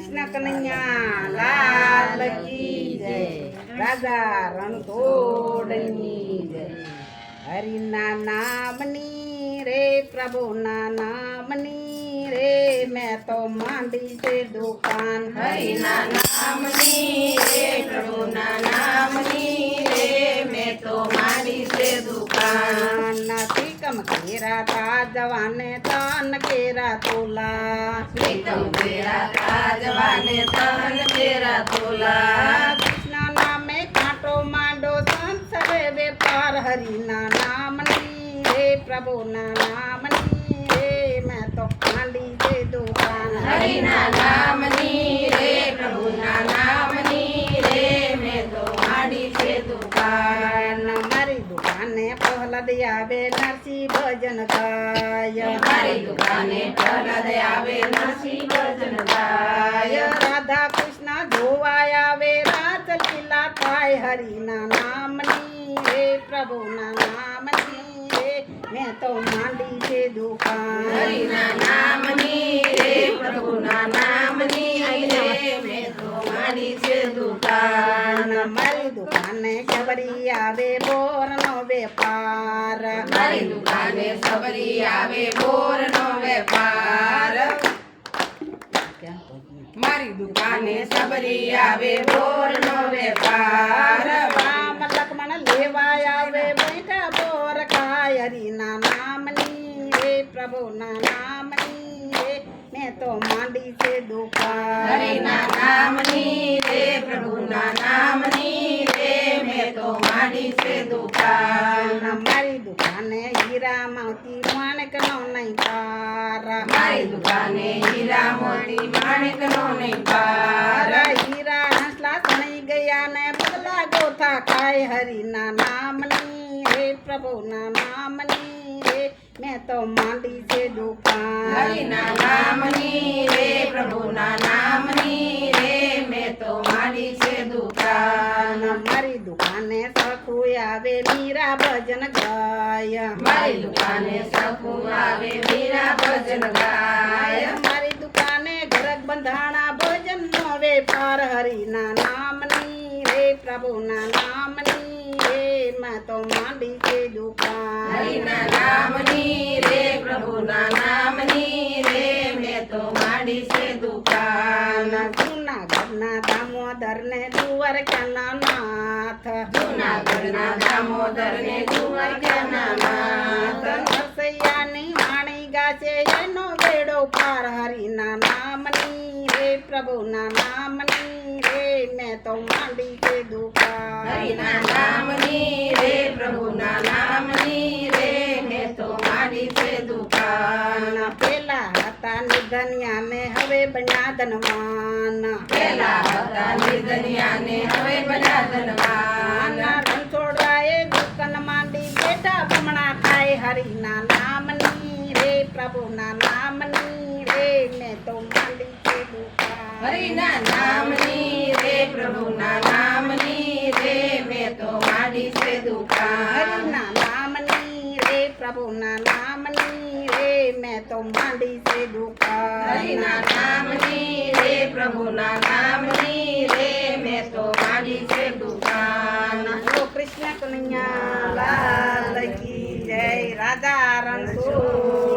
કૃષ્ણ કનૈયા લાલ કી જય, રાજા રણછોડની જય. હરિના નામની રે પ્રભુના નામની રે મેં તો માંડી છે દુકાન. હરિના નામની રે પ્રભુના નામની રે મેં તો માંડી છે દુકાન. નથી કમ કેરા તા જવાને તન કેરા તોલા. પ્રીતમ કેરા તાજવાને તન કેરા તોલા. કૃષ્ણ નામે કાંટો માંડો સંસારે વેપાર. હરિના નામની રે પ્રભુના નામની રે મેં તો માંડી છે દુકાન. હરિના નામની રે પ્રભુના નામની રે મેં તો માંડી છે દુકાન. મારી દુકાને પ્રહલાદ આવે નરસિંહ ભજન ગાય. મારી દુકાને પ્રહલાદ આવે નરસિંહ ભજન ગાય. રાધા કૃષ્ણ જોવા આવે રાસ લીલા થાય. હરિના નામની રે પ્રભુના નામની રે મેં તો માંડી છે દુકાન. હરિના નામની રે પ્રભુના નામની રે મેં તો માંડી છે દુકાન. મારી દુકાને ખબરી આવે બોરનો વેપાર. મારી દુકાને સબરી આવે બોરનો વેપાર. મારી દુકાને સબરી આવે બોરનો વેપાર. રામ લક્ષ્મણ લેવા આવે બેઠા બોર ખાય. હરિના નામની રે પ્રભુના નામની રે મેં તો માંડી છે દુકાન. હરિના નામની રે પ્રભુના નામની રે મેં તો માંડી છે દુકાન. મારી દુકાને હીરા મોતી માણેક નો નહીં પાર. મારી દુકાને હીરા મોતી માણેકનો નહીં પાર. હીરા હંસલા સણી ગયા ને બદલા ગોથા ખાય. હરિના નામની રે પ્રભુના નામની રે મેં તો માંડી છે દુકાન. હરિના નામની રે પ્રભુના નામની રે મેં તો માંડી છે દુકાન. મારી દુકાને સખુ આવે મીરા ભજન ગાય. મારી દુકાને સખુ આવે મીરા ભજન ગાય. મારી દુકાને ઘરક બંધાણા ભજન નો વેપાર. હરિના નામની રે પ્રભુના નામની રે મેં તો માંડી છે દુકાન. હરિના નામની રે પ્રભુના નામની રે મેં તો માંડી છે દુકાન. જૂનાગઢના દામોદર ને દ્વારકાના નાથ. જૂનાગઢના દામોદર ને દ્વારકાના નાથ. નરસૈયાની વાણી ગાશે એનો બેડો પાર. હરિના નામની રે પ્રભુના નામની રે મેં તો માંડી છે દુકાન. હરિના નામની રે પ્રભુના નામની રે મેં તો માંડી છે દુકાન. પેલા હતા નિધન્યા ને હવે બન્યા ધનવાન. પેલા હતા નિર્ધનિયા ને હવે બન્યા ધનવાન. રણછોડરાએ દુકાન માંડી બેઠા બમણા ખાય. હરિના નામની રે પ્રભુના નામની રે મેં તો માંડી છે દુકાન. હરિના નામની રે પ્રભુના નામની રે મેં તો માંડી છે દુકાન. હરિના નામની રે પ્રભુના નામની રે મેં તો માંડી છે દુકાન. હરિના નામની રે પ્રભુના નામની રે મેં તો માંડી છે દુકાન. ઓ કૃષ્ણ કનૈયા લાલ કી જય, રાજા રણછોડ